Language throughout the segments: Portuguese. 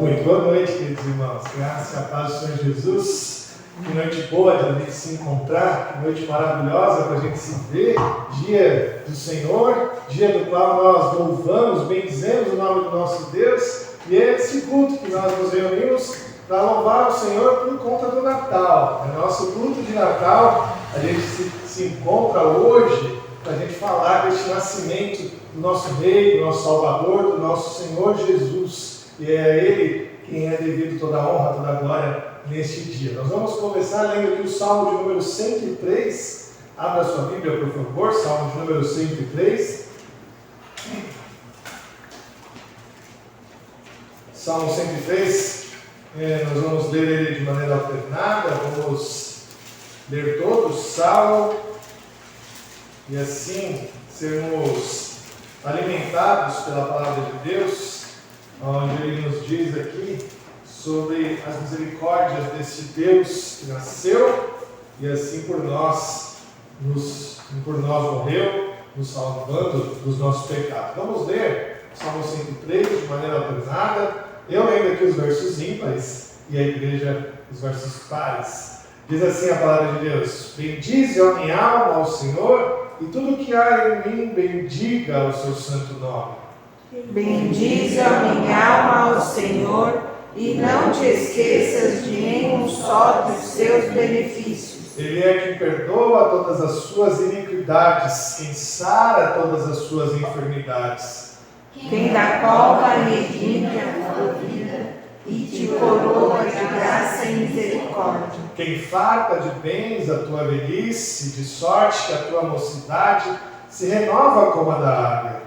Muito boa noite, queridos irmãos. Graças e a paz do Senhor Jesus. Que noite boa de a gente se encontrar, que noite maravilhosa para a gente se ver. Dia do Senhor, dia do qual nós louvamos, bendizemos o nome do nosso Deus. E é esse culto que nós nos reunimos para louvar o Senhor por conta do Natal. É nosso culto de Natal. A gente se encontra hoje para a gente falar deste nascimento do nosso Rei, do nosso Salvador, do nosso Senhor Jesus. E é a Ele quem é devido toda a honra, toda a glória neste dia. Nós vamos começar lendo aqui o Salmo de número 103. Abra sua Bíblia, por favor, Salmo de número 103. Salmo 103, nós vamos ler ele de maneira alternada, vamos ler todo o Salmo e assim sermos alimentados pela palavra de Deus, onde ele nos diz aqui sobre as misericórdias desse Deus que nasceu e assim por nós morreu, nos salvando dos nossos pecados. Vamos ler Salmo 103 de maneira alternada. Eu leio aqui os versos ímpares e a igreja os versos pares. Diz assim a palavra de Deus: Bendize, ó minha alma, ao Senhor, e tudo que há em mim bendiga o seu santo nome. Bendize, ó minha alma, ao Senhor, e não te esqueças de nenhum só dos seus benefícios. Ele é quem perdoa todas as suas iniquidades, quem sara todas as suas enfermidades. Quem da cova redime a tua vida e te coroa de graça e misericórdia. Quem farta de bens a tua velhice, de sorte que a tua mocidade se renova como a da águia.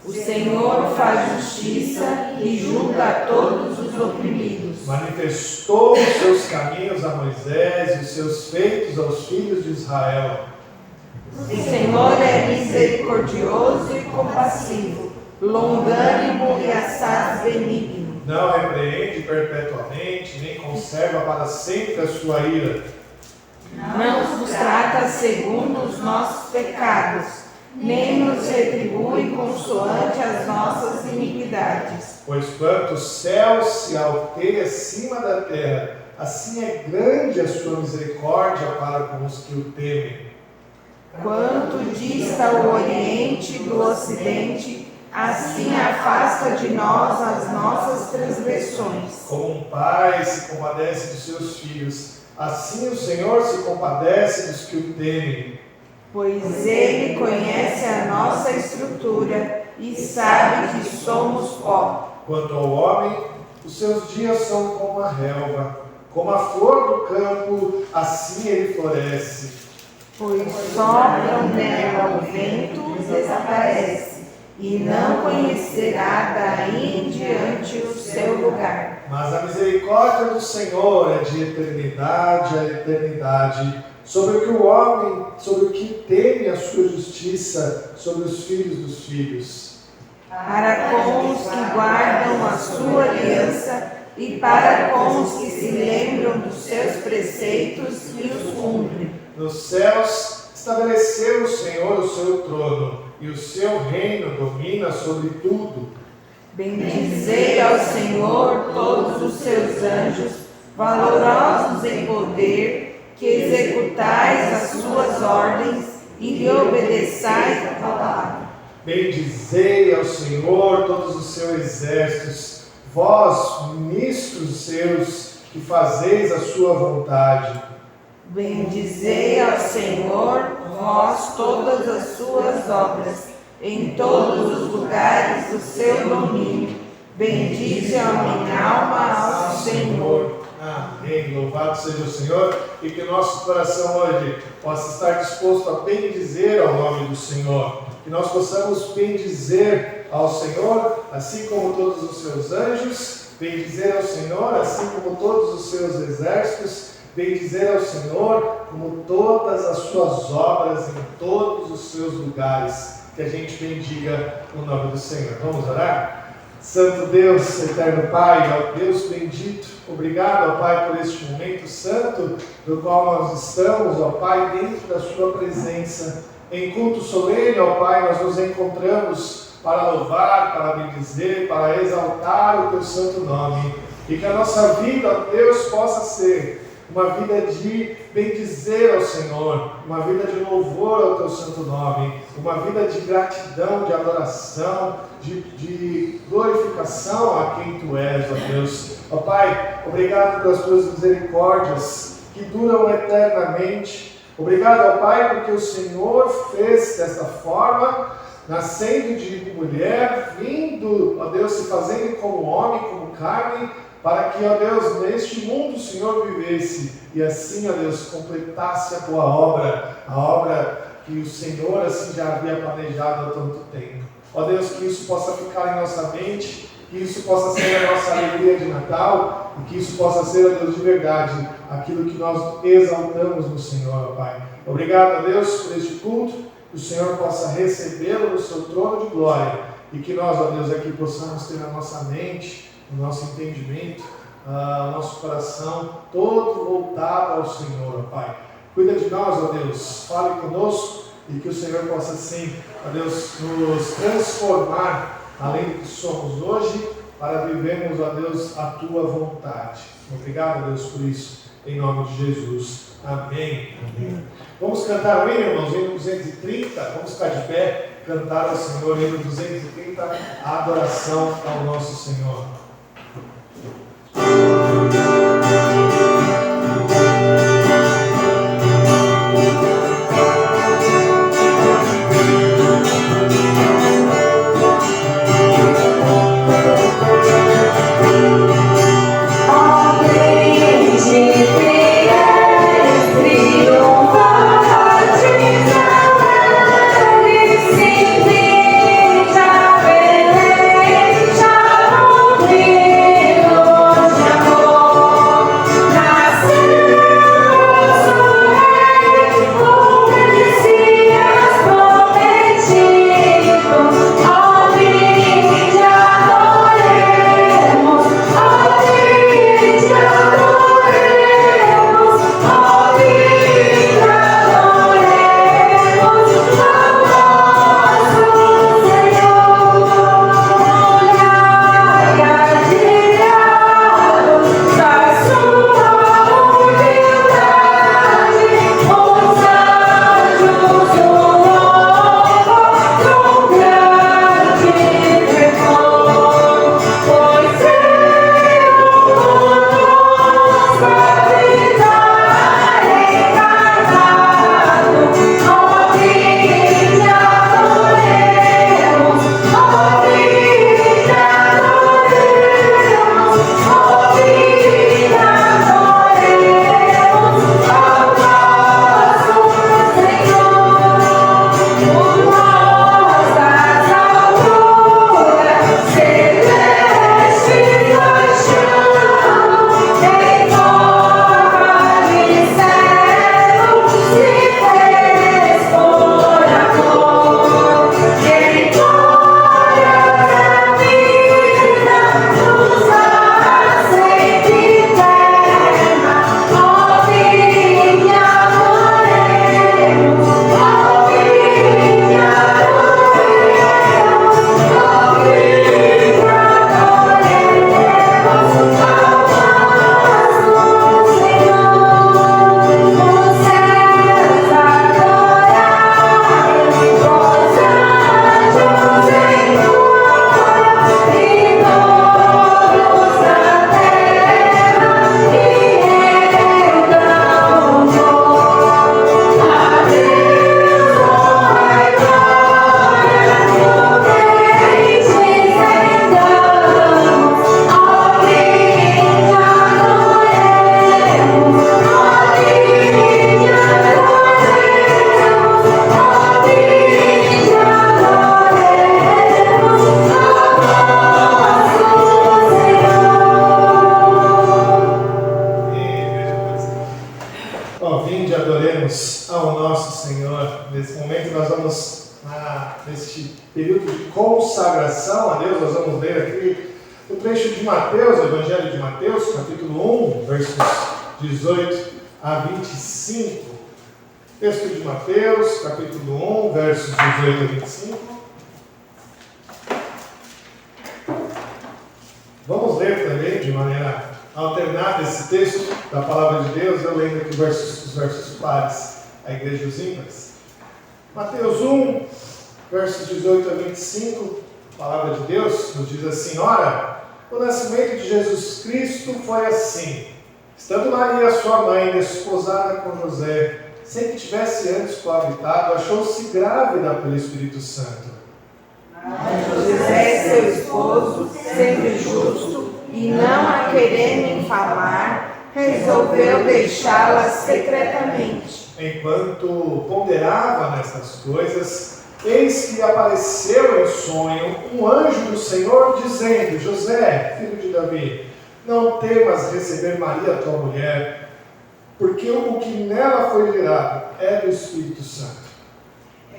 O Senhor faz justiça e julga a todos os oprimidos. Manifestou os seus caminhos a Moisés e os seus feitos aos filhos de Israel. O Senhor é misericordioso e compassivo, longânimo e assaz benigno. Não repreende perpetuamente, nem conserva para sempre a sua ira. Não nos trata segundo os nossos pecados, nem nos retribui consoante as nossas iniquidades. Pois quanto o céu se alteia acima da terra, assim é grande a sua misericórdia para com os que o temem. Quanto dista o Oriente do Ocidente, assim afasta de nós as nossas transgressões. Como um pai se compadece dos seus filhos, assim o Senhor se compadece dos que o temem. Pois Ele conhece a nossa estrutura e sabe que somos pó. Quanto ao homem, os seus dias são como a relva, como a flor do campo, assim ele floresce. Pois sopra nela o vento, desaparece, e não conhecerá daí em diante o seu lugar. Mas a misericórdia do Senhor é de eternidade a eternidade, sobre o que teme a sua justiça, sobre os filhos dos filhos. Para com os que guardam a sua aliança e para com os que se lembram dos seus preceitos e os cumprem. Nos céus estabeleceu o Senhor o seu trono, e o seu reino domina sobre tudo. Bendizei ao Senhor todos os seus anjos, valorosos em poder, que executais as suas ordens e lhe obedeçais a palavra. Bendizei ao Senhor todos os seus exércitos, vós, ministros seus, que fazeis a sua vontade. Bendizei ao Senhor, vós, todas as suas obras, em todos os lugares do seu domínio. Bendize a minha alma ao Senhor. Amém. Louvado seja o Senhor, e que o nosso coração hoje possa estar disposto a bendizer ao nome do Senhor. Que nós possamos bendizer ao Senhor, assim como todos os seus anjos, bendizer ao Senhor, assim como todos os seus exércitos, bendizer ao Senhor como todas as suas obras em todos os seus lugares. Que a gente bendiga o nome do Senhor. Vamos orar? Santo Deus, eterno Pai, ó Deus bendito, obrigado, ó Pai, por este momento santo, do qual nós estamos, ó Pai, dentro da sua presença. Em culto solene, ó Pai, nós nos encontramos para louvar, para bendizer, para exaltar o Teu santo nome. E que a nossa vida, ó Deus, possa ser uma vida de bendizer ao Senhor, uma vida de louvor ao Teu santo nome, uma vida de gratidão, de adoração, de glorificação a quem Tu és, ó Deus. Ó Pai, obrigado pelas Tuas misericórdias que duram eternamente. Obrigado, ó Pai, porque o Senhor fez desta forma, nascendo de mulher, vindo, ó Deus, se fazendo como homem, como carne, para que, ó Deus, neste mundo o Senhor vivesse e assim, ó Deus, completasse a Tua obra, a obra que o Senhor assim já havia planejado há tanto tempo. Ó Deus, que isso possa ficar em nossa mente, que isso possa ser a nossa alegria de Natal e que isso possa ser, ó Deus, de verdade, aquilo que nós exaltamos no Senhor, ó Pai. Obrigado, ó Deus, por este culto, que o Senhor possa recebê-lo no seu trono de glória e que nós, ó Deus, aqui possamos ter na nossa mente, no nosso entendimento, nosso coração todo voltado ao Senhor, ó Pai. Cuida de nós, ó Deus, fale conosco e que o Senhor possa sim, ó Deus, nos transformar além do que somos hoje, para vivermos, ó Deus, a Tua vontade. Obrigado, Deus, por isso, em nome de Jesus. Amém. Amém. Vamos cantar o hino, irmãos, hino 230, vamos ficar de pé, cantar ao Senhor, hino 230, a adoração ao nosso Senhor. neste período de consagração a Deus, nós vamos ler aqui o trecho de Mateus, o Evangelho de Mateus, capítulo 1, versos 18 a 25. Texto de Mateus, capítulo 1, versos 18 a 25. terminar esse texto da palavra de Deus, eu lendo aqui os versos pares, a igreja dos ímpares. Mateus 1, versos 18 a 25, a palavra de Deus nos diz assim: ora, o nascimento de Jesus Cristo foi assim. Estando Maria, sua mãe, desposada com José, sem que tivesse antes coabitado, achou-se grávida pelo Espírito Santo. José, seu esposo, sendo justo e não a querendo infamar, resolveu deixá-la secretamente. Enquanto ponderava nessas coisas, eis que apareceu em sonho um anjo do Senhor, dizendo: José, filho de Davi, não temas receber Maria, tua mulher, porque o que nela foi gerado é do Espírito Santo.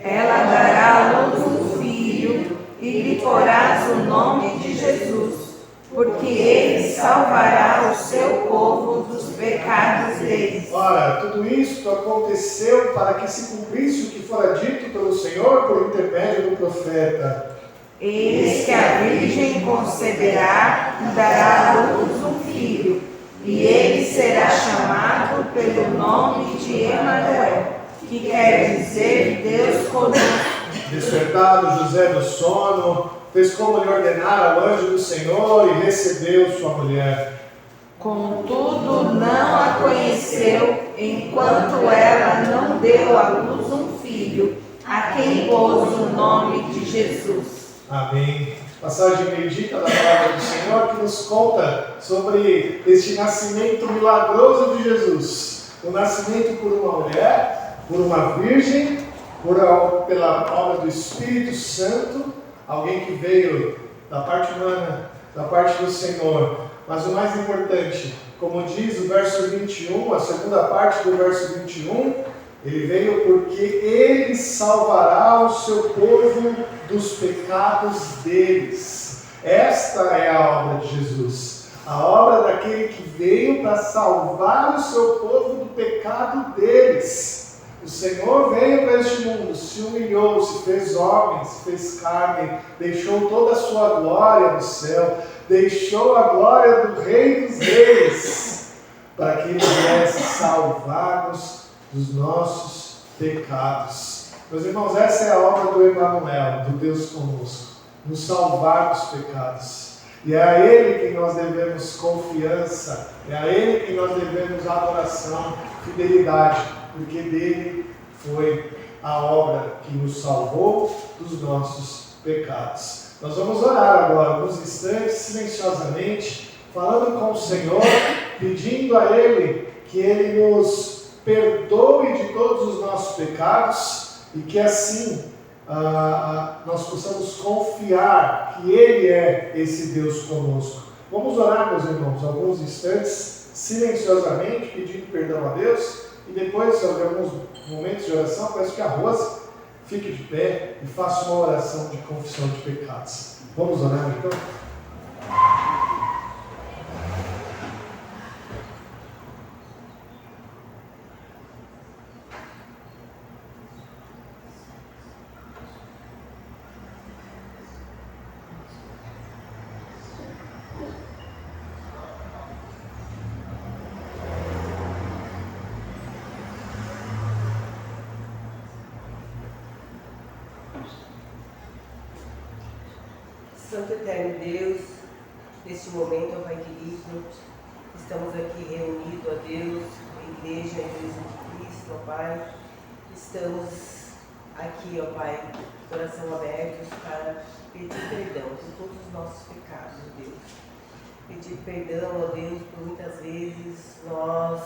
Ela dará à luz um filho e lhe porás o nome de Jesus, porque ele salvará o seu povo dos pecados deles. Ora, tudo isto aconteceu para que se cumprisse o que fora dito pelo Senhor por intermédio do profeta. Eis que a Virgem conceberá e dará à luz um filho, e ele será chamado pelo nome de Emanuel, que quer dizer Deus conosco. Despertado José do sono, fez como lhe ordenara o anjo do Senhor e recebeu sua mulher. Contudo, não a conheceu, enquanto ela não deu à luz um filho, a quem pôs o nome de Jesus. Amém. Passagem bendita da palavra do Senhor que nos conta sobre este nascimento milagroso de Jesus. O nascimento por uma mulher, por uma virgem, pela obra do Espírito Santo, alguém que veio da parte humana, da parte do Senhor. Mas o mais importante, como diz o verso 21, a segunda parte do verso 21, ele veio porque ele salvará o seu povo dos pecados deles. Esta é a obra de Jesus. A obra daquele que veio para salvar o seu povo do pecado deles. O Senhor veio para este mundo, se humilhou, se fez homem, se fez carne, deixou toda a sua glória no céu, deixou a glória do Rei dos Reis, para que ele viesse salvar-nos dos nossos pecados. Meus irmãos, essa é a obra do Emanuel, do Deus conosco, nos salvar dos pecados. E é a Ele que nós devemos confiança, é a Ele que nós devemos adoração, fidelidade, porque dele foi a obra que nos salvou dos nossos pecados. Nós vamos orar agora, alguns instantes, silenciosamente, falando com o Senhor, pedindo a Ele que Ele nos perdoe de todos os nossos pecados e que assim nós possamos confiar que Ele é esse Deus conosco. Vamos orar, meus irmãos, alguns instantes, silenciosamente, pedindo perdão a Deus, e depois, sobre alguns momentos de oração, peço que a Rosa fique de pé e faça uma oração de confissão de pecados. Vamos orar então? Santo Eterno Deus, neste momento, ó Pai querido, estamos aqui reunidos, ó Deus, a Igreja de Cristo, ó Pai. Estamos aqui, ó Pai, coração abertos para pedir perdão por todos os nossos pecados, ó Deus. Pedir perdão, ó Deus, por muitas vezes nós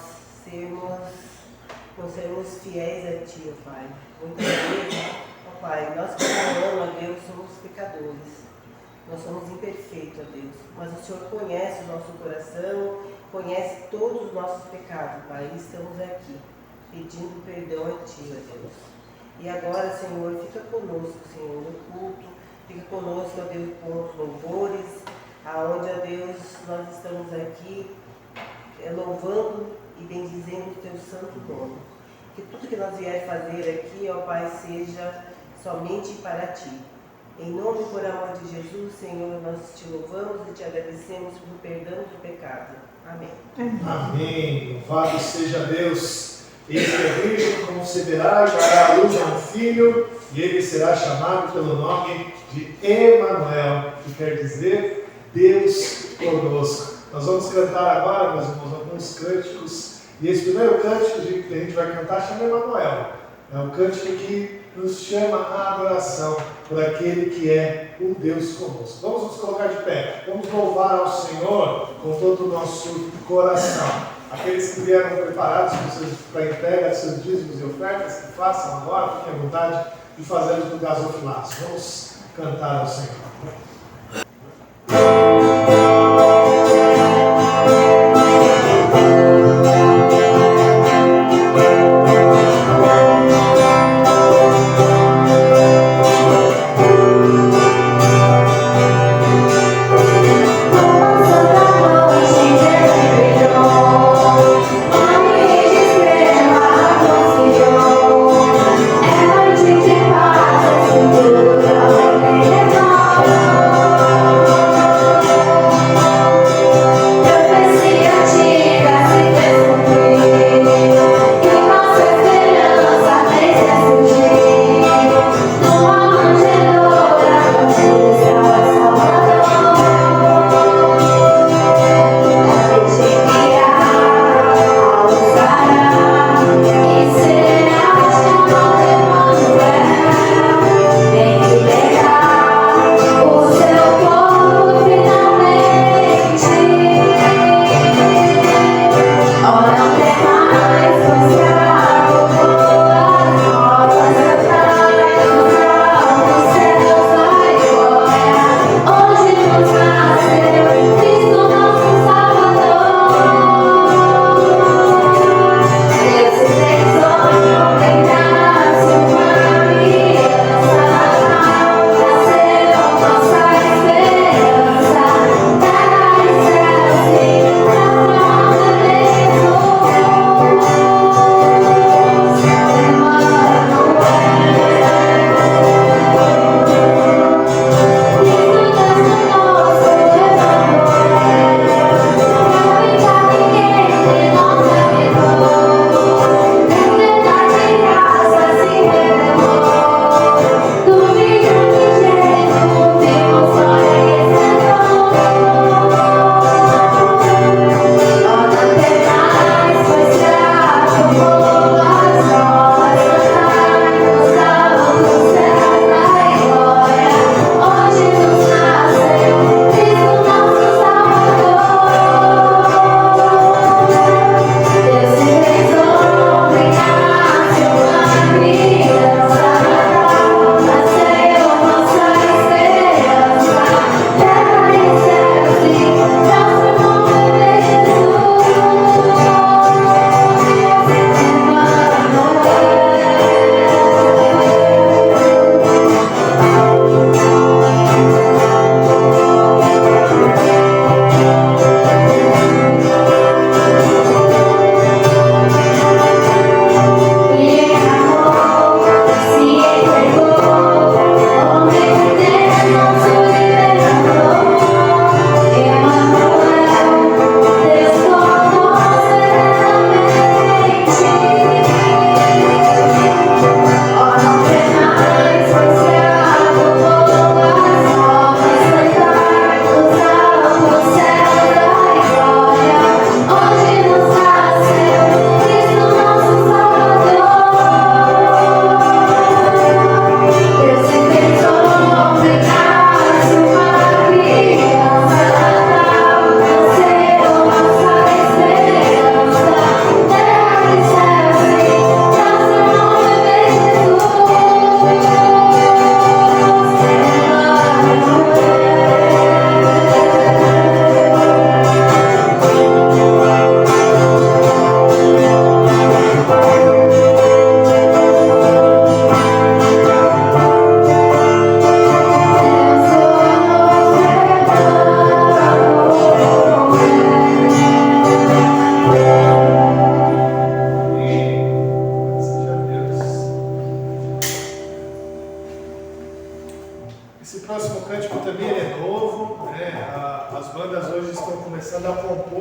não sermos fiéis a Ti, ó Pai. Muitas vezes, ó Pai, nós que amamos, ó Deus, somos pecadores. Nós somos imperfeitos, ó Deus, mas o Senhor conhece o nosso coração, conhece todos os nossos pecados, Pai, e estamos aqui, pedindo perdão a Ti, ó Deus. E agora, Senhor, fica conosco, Senhor, no culto, fica conosco, ó Deus, com os louvores, aonde, ó Deus, nós estamos aqui louvando e bendizendo o Teu santo nome. Que tudo que nós vier fazer aqui, ó Pai, seja somente para Ti. Em nome e por amor de Jesus, Senhor, nós te louvamos e te agradecemos pelo perdão do pecado. Amém. Amém. Louvado seja Deus. Eis que a Virgem conceberá e dará à luz a um filho, e ele será chamado pelo nome de Emanuel, que quer dizer Deus conosco. Nós vamos cantar agora, meus irmãos, alguns cânticos. E esse primeiro cântico que a gente vai cantar chama Emanuel. É um cântico que nos chama à adoração por aquele que é o Deus conosco. Vamos nos colocar de pé. Vamos louvar ao Senhor com todo o nosso coração. Aqueles que vieram preparados para a entrega de seus dízimos e ofertas, que façam agora, fiquem à vontade de fazê-los no gasofilaço. Vamos cantar ao Senhor. É noite de paz, cintura,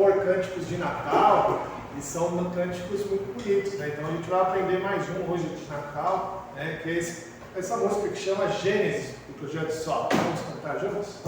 compor cânticos de Natal, e são cânticos muito bonitos, né? Então a gente vai aprender mais um hoje de Natal, né? Que é essa música que chama Gênesis, do Projeto Sol. Vamos cantar juntos?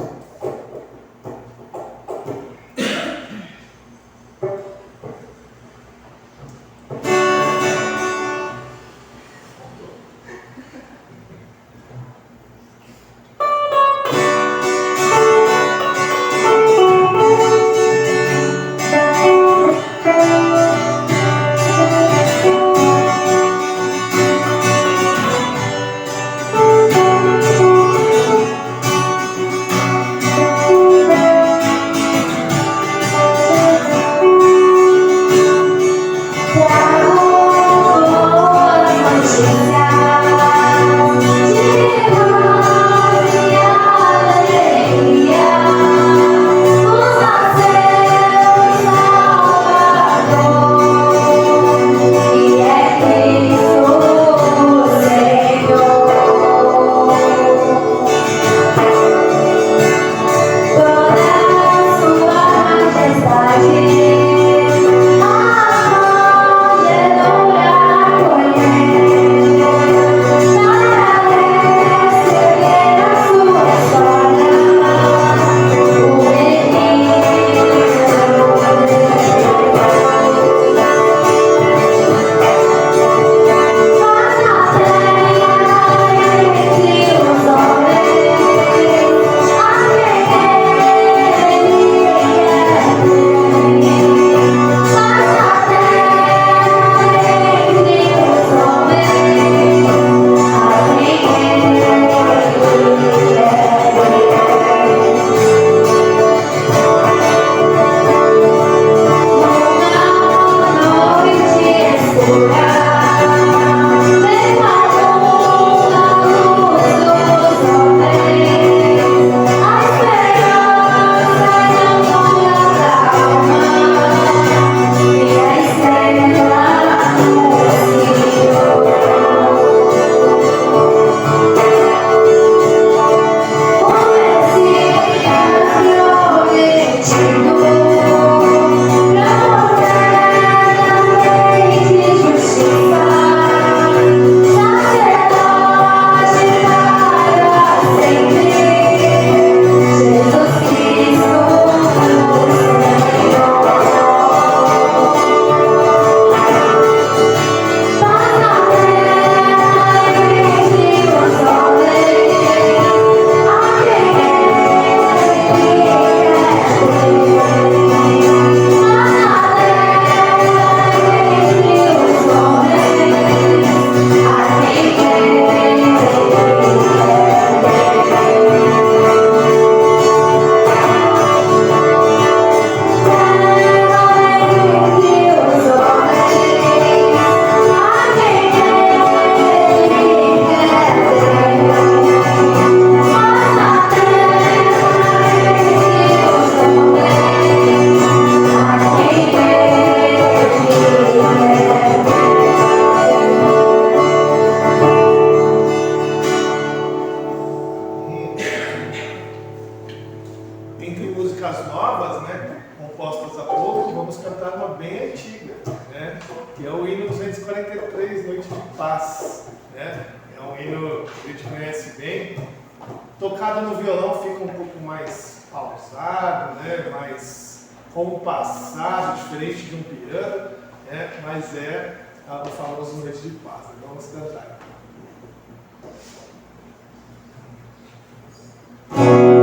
Yeah.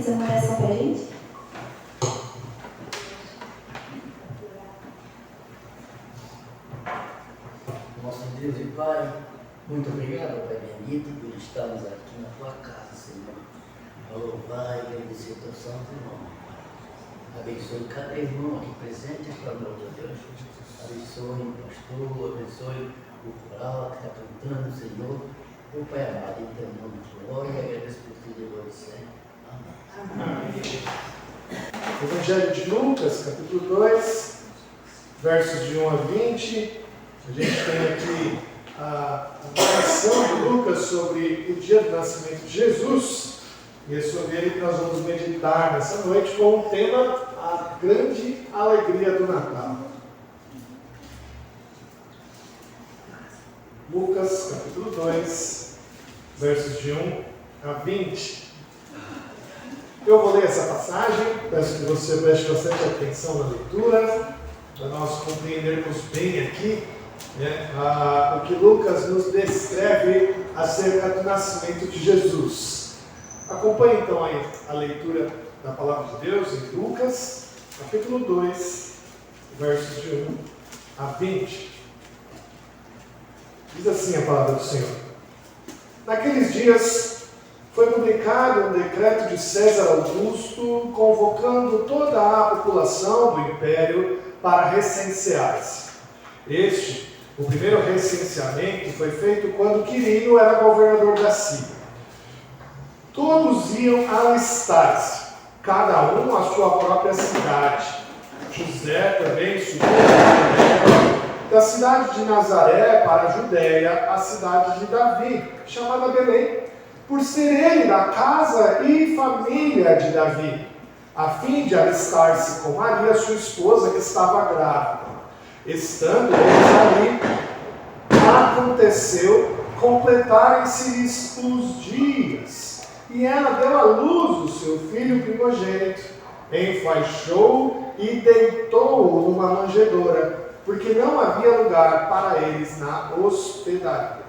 fazer uma oração para a gente? Nosso Deus e Pai, muito obrigado, Pai bendito, por estarmos aqui na tua casa, Senhor. A louvar e agradecer o teu santo nome, Pai. Abençoe cada irmão aqui presente, pelo amor de Deus. Abençoe o pastor, abençoe o coral que está cantando, Senhor. O Pai amado, em teu nome, glória e agradeço por tudo e agora sempre. Amém. Evangelho de Lucas, capítulo 2, versos de 1 a 20. A gente tem aqui a narração de Lucas sobre o dia do nascimento de Jesus. E é sobre ele que nós vamos meditar nessa noite com o tema A Grande Alegria do Natal. Lucas, capítulo 2, versos de 1 a 20. Eu vou ler essa passagem, peço que você preste bastante atenção na leitura, para nós compreendermos bem aqui o que Lucas nos descreve acerca do nascimento de Jesus. Acompanhe então aí a leitura da palavra de Deus em Lucas, capítulo 2, versos de 1 a 20. Diz assim a palavra do Senhor. Naqueles dias foi publicado um decreto de César Augusto convocando toda a população do império para recensear-se. O primeiro recenseamento foi feito quando Quirino era governador da Síria. Todos iam alistar-se, cada um à sua própria cidade. José também subiu da cidade de Nazaré para a Judéia, a cidade de Davi, chamada Belém, por ser ele da casa e família de Davi, a fim de alistar-se com Maria, sua esposa, que estava grávida. Estando eles ali, aconteceu completarem-se os dias, e ela deu à luz o seu filho primogênito, enfaixou e deitou-o numa manjedoura, porque não havia lugar para eles na hospedaria.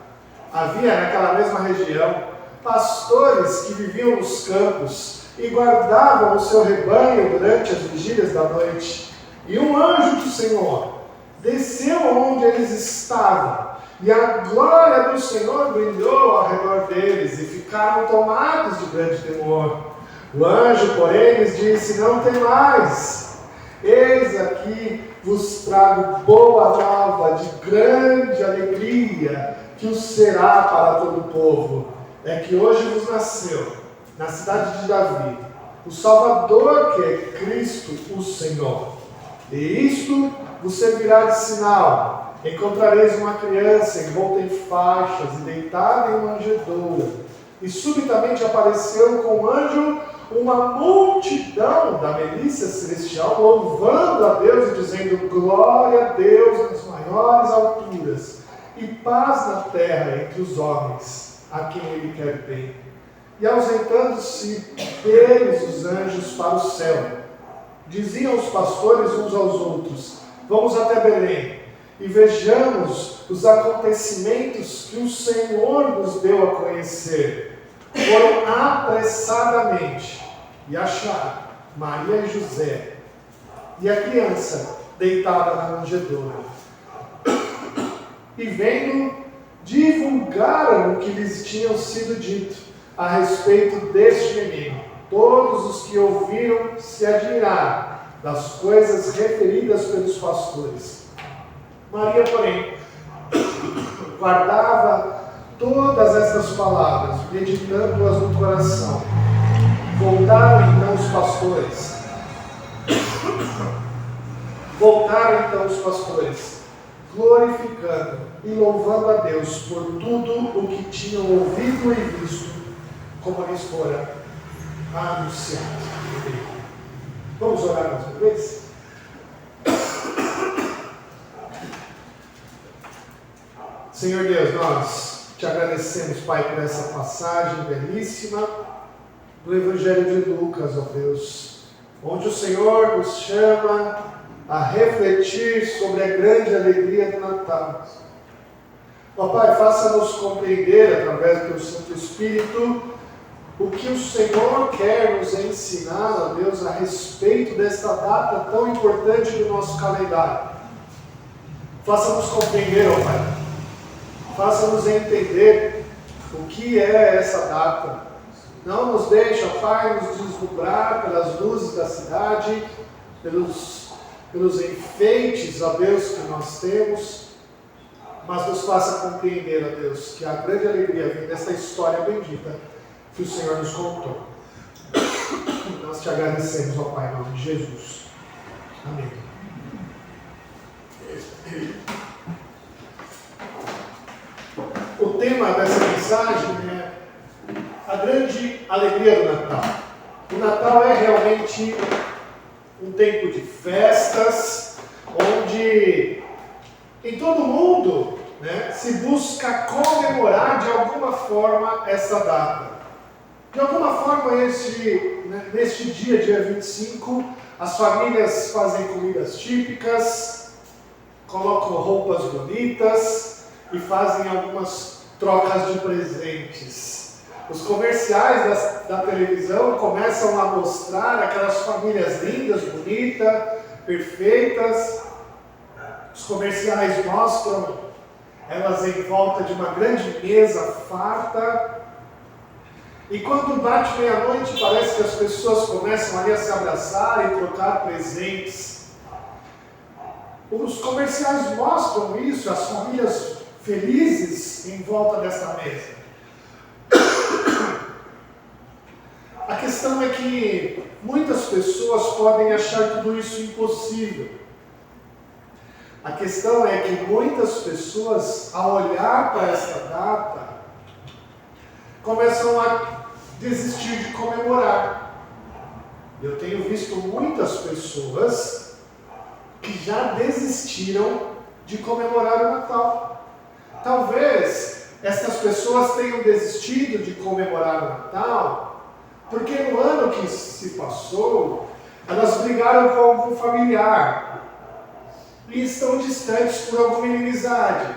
Havia naquela mesma região pastores que viviam nos campos e guardavam o seu rebanho durante as vigílias da noite. E um anjo do Senhor desceu onde eles estavam, e a glória do Senhor brilhou ao redor deles, e ficaram tomados de grande temor. O anjo, porém, lhes disse: não temais, eis aqui vos trago boa nova de grande alegria, que o será para todo o povo. É que hoje vos nasceu, na cidade de Davi, o Salvador, que é Cristo, o Senhor. E isto vos servirá de sinal: encontrareis uma criança envolta em faixas e deitada em manjedoura. E subitamente apareceu com o anjo uma multidão da milícia celestial, louvando a Deus e dizendo: glória a Deus nas maiores alturas, e paz na terra entre os homens, a quem ele quer bem. E ausentando-se deles os anjos para o céu, diziam os pastores uns aos outros: vamos até Belém e vejamos os acontecimentos que o Senhor nos deu a conhecer. Foram apressadamente e acharam Maria e José e a criança deitada na manjedoura. E vendo, divulgaram o que lhes tinham sido dito a respeito deste menino. Todos os que ouviram se admiraram das coisas referidas pelos pastores. Maria, porém, guardava todas estas palavras, meditando-as no coração. Voltaram então os pastores, glorificando e louvando a Deus por tudo o que tinham ouvido e visto, como lhes fora anunciado. Vamos orar mais uma vez? Senhor Deus, nós te agradecemos, Pai, por essa passagem belíssima do Evangelho de Lucas, ó Deus, onde o Senhor nos chama a refletir sobre a grande alegria do Natal. Ó Pai, faça-nos compreender, através do teu Santo Espírito, o que o Senhor quer nos ensinar, ó Deus, a respeito desta data tão importante do nosso calendário. Faça-nos compreender, ó Pai. Faça-nos entender o que é essa data. Não nos deixe, ó Pai, nos deslumbrar pelas luzes da cidade, pelos enfeites, ó Deus, que nós temos, mas nos faça compreender, ó Deus, que a grande alegria vem dessa história bendita que o Senhor nos contou. Nós te agradecemos, ó Pai, em nome de Jesus. Amém. O tema dessa mensagem é a grande alegria do Natal. O Natal é realmente um tempo de festas, onde em todo mundo, se busca comemorar de alguma forma essa data. De alguma forma, neste dia 25, as famílias fazem comidas típicas, colocam roupas bonitas e fazem algumas trocas de presentes. Os comerciais da televisão começam a mostrar aquelas famílias lindas, bonitas, perfeitas. Os comerciais mostram elas em volta de uma grande mesa farta. E quando bate meia-noite, parece que as pessoas começam ali a se abraçar e trocar presentes. Os comerciais mostram isso, as famílias felizes em volta dessa mesa. A questão é que muitas pessoas podem achar tudo isso impossível. A questão é que muitas pessoas, ao olhar para esta data, começam a desistir de comemorar. Eu tenho visto muitas pessoas que já desistiram de comemorar o Natal. Talvez essas pessoas tenham desistido de comemorar o Natal porque no ano que se passou, elas brigaram com algum familiar e estão distantes por alguma inimizade.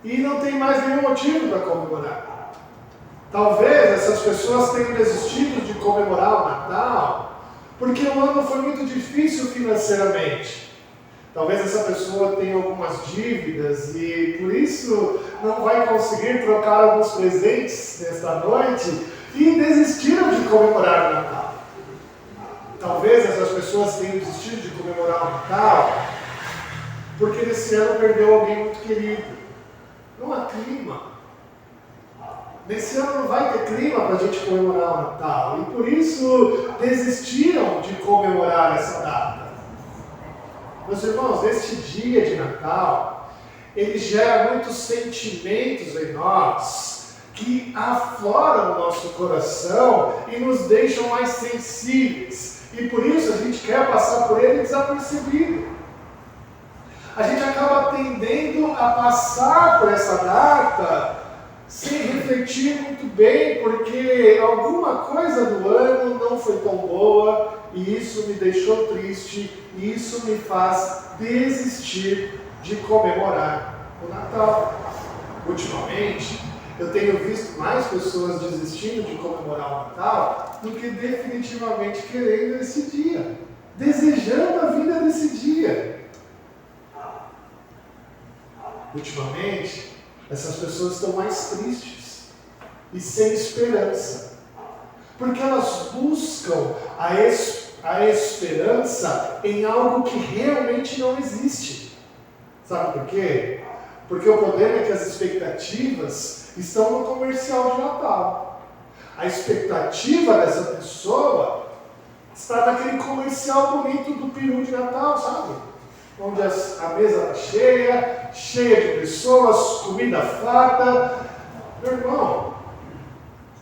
E não tem mais nenhum motivo para comemorar. Talvez essas pessoas tenham desistido de comemorar o Natal porque o ano foi muito difícil financeiramente. Talvez essa pessoa tenha algumas dívidas e por isso não vai conseguir trocar alguns presentes nesta noite e desistiram de comemorar o Natal. Talvez essas pessoas tenham desistido de comemorar o Natal porque nesse ano perdeu alguém muito querido. Não há clima. Nesse ano não vai ter clima para a gente comemorar o Natal. E por isso desistiram de comemorar essa data. Meus irmãos, este dia de Natal, ele gera muitos sentimentos em nós que afloram o nosso coração e nos deixam mais sensíveis. E por isso a gente quer passar por ele desapercebido. A gente acaba tendendo a passar por essa data sem refletir muito bem, porque alguma coisa do ano não foi tão boa e isso me deixou triste e isso me faz desistir de comemorar o Natal. Ultimamente, eu tenho visto mais pessoas desistindo de comemorar o Natal do que definitivamente querendo esse dia, desejando a vinda desse dia. Ultimamente, essas pessoas estão mais tristes e sem esperança, porque elas buscam a esperança em algo que realmente não existe. Sabe por quê? Porque o problema é que as expectativas estão no comercial de Natal. A expectativa dessa pessoa está naquele comercial bonito do peru de Natal, sabe? Onde a mesa está cheia de pessoas, comida farta. Meu irmão,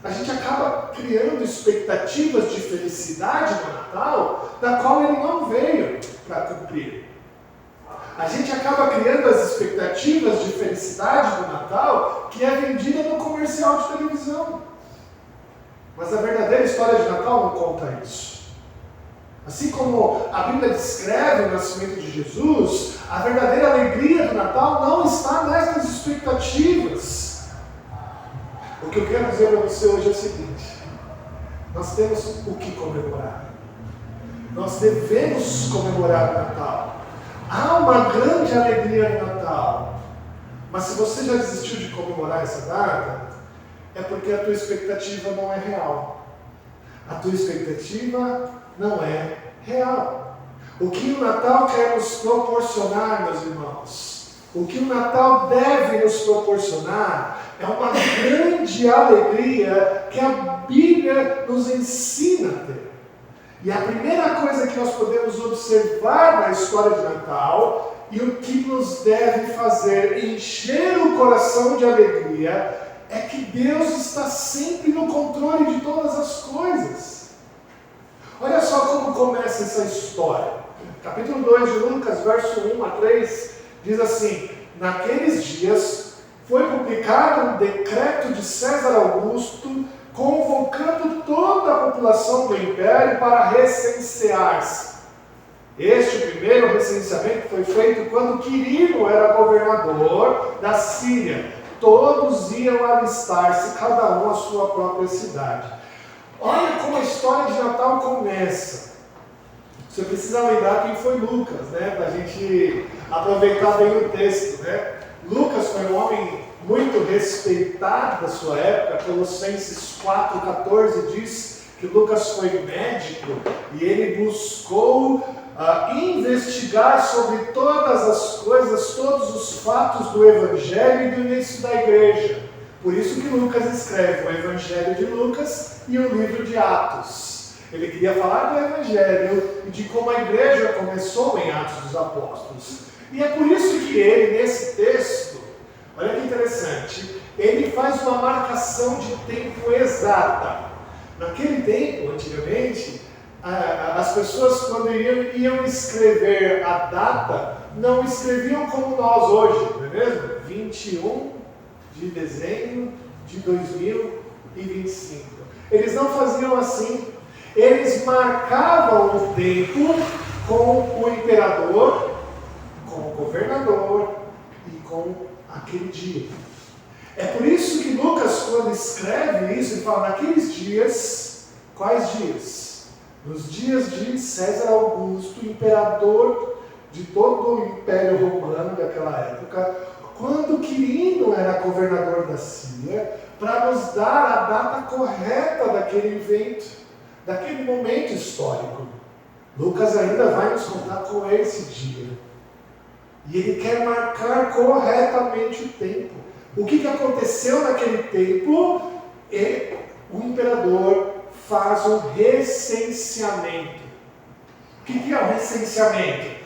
a gente acaba criando expectativas de felicidade no Natal, da qual ele não veio para cumprir. A gente acaba criando as expectativas de felicidade do Natal, que é vendida no comercial de televisão. Mas a verdadeira história de Natal não conta isso. Assim como a Bíblia descreve o nascimento de Jesus, a verdadeira alegria do Natal não está nessas expectativas. O que eu quero dizer para você hoje é o seguinte: nós temos o que comemorar. Nós devemos comemorar o Natal. Há uma grande alegria no Natal. Mas se você já desistiu de comemorar essa data, é porque a tua expectativa não é real. A tua expectativa não é real. O que o Natal quer nos proporcionar, meus irmãos, o que o Natal deve nos proporcionar é uma grande alegria que a Bíblia nos ensina a ter. E a primeira coisa que nós podemos observar na história de Natal, e o que nos deve fazer encher o coração de alegria, é que Deus está sempre no controle de todas as coisas. Olha só como começa essa história. Capítulo 2 de Lucas, verso 1 a 3, diz assim: naqueles dias foi publicado um decreto de César Augusto, convocando toda a população do império para recensear-se. Este primeiro recenseamento foi feito quando Quirino era governador da Síria. Todos iam alistar-se, cada um à sua própria cidade. Olha como a história de Natal começa. Você precisa lembrar quem foi Lucas, né? Para a gente aproveitar bem o texto, né? Lucas foi um homem muito respeitado da sua época. Colossenses 4,14 diz que Lucas foi médico e ele buscou investigar sobre todas as coisas, todos os fatos do Evangelho e do início da igreja. Por isso que Lucas escreve o Evangelho de Lucas e o livro de Atos. Ele queria falar do Evangelho e de como a igreja começou em Atos dos Apóstolos. E é por isso que ele, nesse texto, olha que interessante, ele faz uma marcação de tempo exata. Naquele tempo, antigamente, as pessoas, quando iam escrever a data, não escreviam como nós hoje, não é mesmo? 21 de dezembro de 2025. Eles não faziam assim. Eles marcavam o tempo com o imperador, com o governador e com aquele dia. É por isso que Lucas, quando escreve isso, ele fala: naqueles dias, quais dias? Nos dias de César Augusto, imperador de todo o Império Romano daquela época, quando Quirino era governador da Síria, para nos dar a data correta daquele evento, daquele momento histórico. Lucas ainda vai nos contar qual é esse dia. E ele quer marcar corretamente o tempo. O que aconteceu naquele tempo? E o imperador faz um recenseamento. O que é o recenseamento?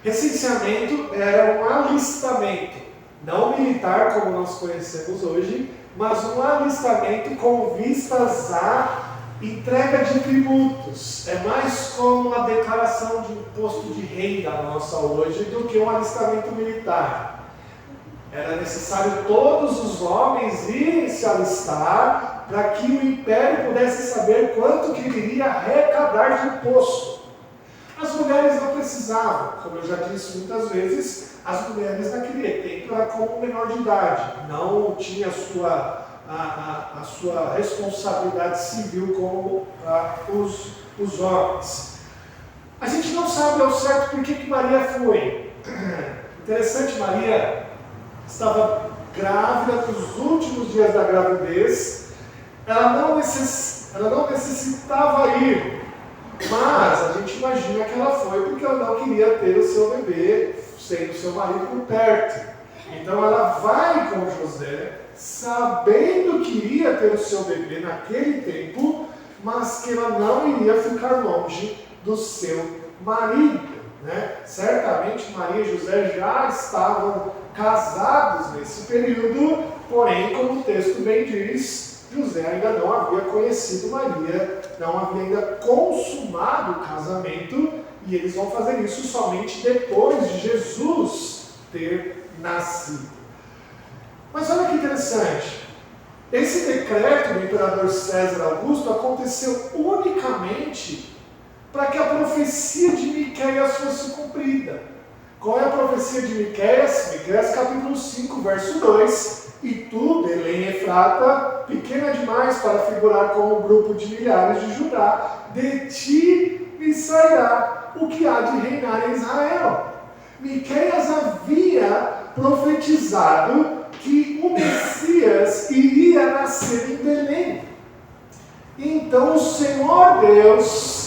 Recenseamento era um alistamento, não militar como nós conhecemos hoje, mas um alistamento com vistas à entrega de tributos. É mais como uma declaração de imposto de renda na nossa hoje do que um alistamento militar. Era necessário todos os homens irem se alistar para que o império pudesse saber quanto que iria arrecadar de imposto. As mulheres não precisavam, como eu já disse muitas vezes, as mulheres naquele tempo eram como menor de idade, não tinha a sua responsabilidade civil como os homens. A gente não sabe ao certo por que Maria foi. Interessante, Maria estava grávida nos últimos dias da gravidez. Ela não necessitava ir, mas a gente imagina que ela foi porque ela não queria ter o seu bebê sem o seu marido por perto. Então ela vai com José, sabendo que iria ter o seu bebê naquele tempo, mas que ela não iria ficar longe do seu marido, né? Certamente Maria e José já estavam casados nesse período, porém, como o texto bem diz, José ainda não havia conhecido Maria, não havia ainda consumado o casamento, e eles vão fazer isso somente depois de Jesus ter nascido. Mas olha que interessante, esse decreto do imperador César Augusto aconteceu unicamente para que a profecia de Miqueias fosse cumprida. Qual é a profecia de Miqueias? Miqueias capítulo 5, verso 2. E tu, Belém Efrata, pequena demais para figurar como um grupo de milhares de Judá, de ti me sairá o que há de reinar em Israel. Miqueias havia profetizado que o Messias iria nascer em Belém. Então o Senhor Deus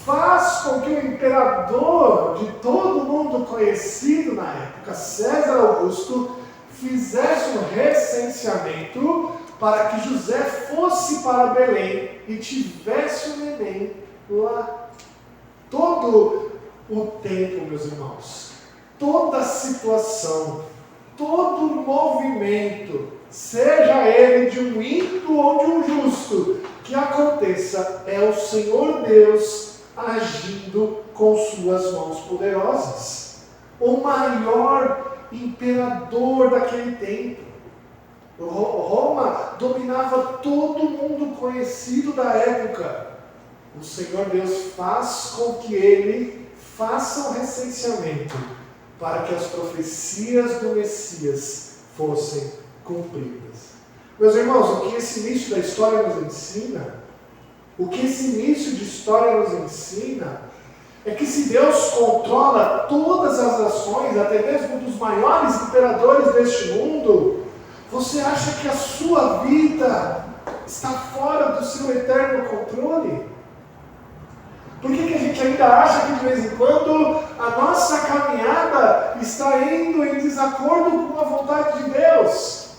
faz com que o imperador de todo mundo conhecido na época, César Augusto, fizesse um recenseamento para que José fosse para Belém e tivesse o neném lá. Todo o tempo, meus irmãos, toda situação, todo movimento, seja ele de um ímpio ou de um justo, que aconteça, é o Senhor Deus agindo com suas mãos poderosas. O maior imperador daquele tempo. Roma dominava todo mundo conhecido da época. O Senhor Deus faz com que ele faça um recenseamento para que as profecias do Messias fossem cumpridas. Meus irmãos, o que esse início da história nos ensina, o que esse início de história nos ensina, é que se Deus controla todas as ações, até mesmo dos maiores imperadores deste mundo, você acha que a sua vida está fora do seu eterno controle? Por que a gente ainda acha que de vez em quando a nossa caminhada está indo em desacordo com a vontade de Deus?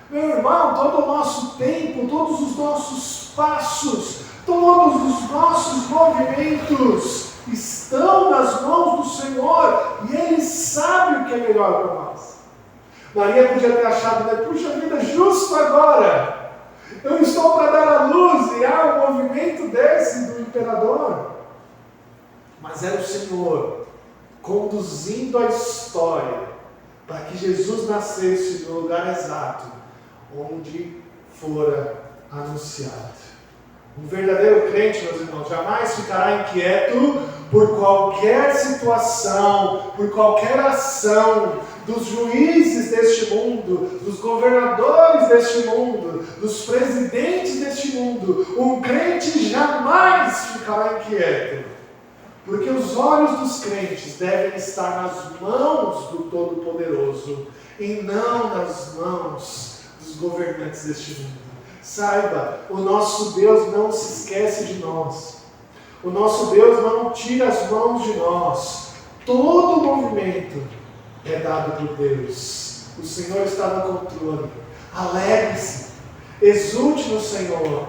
Meu irmão, todo o nosso tempo, todos os nossos passos, todos os nossos movimentos estão nas mãos do Senhor e Ele sabe o que é melhor para nós. Maria podia ter achado, puxa vida, justo agora, eu estou para dar a luz e há um movimento desse do imperador. Mas era o Senhor conduzindo a história para que Jesus nascesse no lugar exato onde fora anunciado. Um verdadeiro crente, meus irmãos, jamais ficará inquieto por qualquer situação, por qualquer ação dos juízes deste mundo, dos governadores deste mundo, dos presidentes deste mundo. Um crente jamais ficará inquieto, porque os olhos dos crentes devem estar nas mãos do Todo-Poderoso e não nas mãos dos governantes deste mundo. Saiba, o nosso Deus não se esquece de nós. O nosso Deus não tira as mãos de nós. Todo movimento é dado por Deus. O Senhor está no controle. Alegre-se, exulte no Senhor,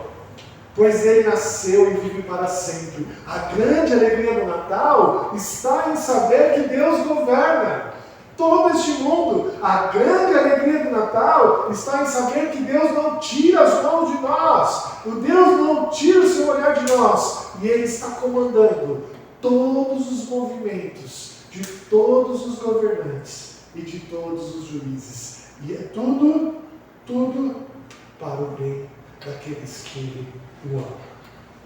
pois Ele nasceu e vive para sempre. A grande alegria do Natal está em saber que Deus governa todo este mundo. A grande alegria do Natal está em saber que Deus não tira as mãos de nós. O Deus não tira o seu olhar de nós. E Ele está comandando todos os movimentos de todos os governantes e de todos os juízes. E é tudo para o bem daqueles que Ele o ama.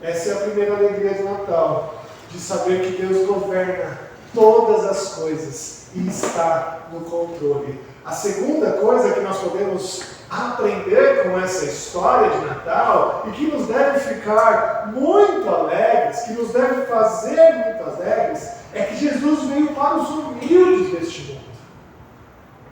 Essa é a primeira alegria do Natal, de saber que Deus governa todas as coisas e está no controle. A segunda coisa que nós podemos aprender com essa história de Natal e que nos deve ficar muito alegres, que nos deve fazer muito alegres, é que Jesus veio para os humildes deste mundo.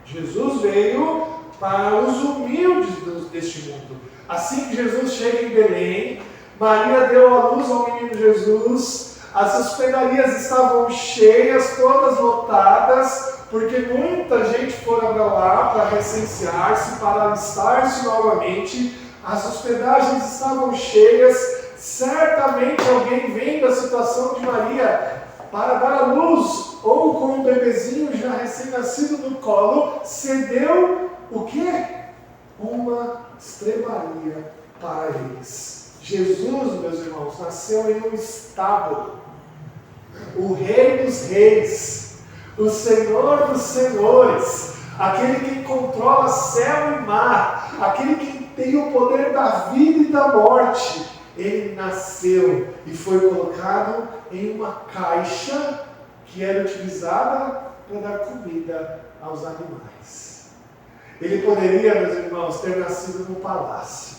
Jesus veio para os humildes deste mundo. Assim que Jesus chega em Belém, Maria deu à luz ao menino Jesus. As hospedarias estavam cheias, todas lotadas, porque muita gente fora para lá para recensear-se, para alistar-se novamente. As hospedagens estavam cheias. Certamente alguém vendo a situação de Maria para dar à luz, ou com um bebezinho já recém-nascido no colo, cedeu o quê? Uma estrebaria para eles. Jesus, meus irmãos, nasceu em um estábulo. O Rei dos Reis, o Senhor dos Senhores, aquele que controla céu e mar, aquele que tem o poder da vida e da morte, Ele nasceu e foi colocado em uma caixa que era utilizada para dar comida aos animais. Ele poderia, meus irmãos, ter nascido no palácio.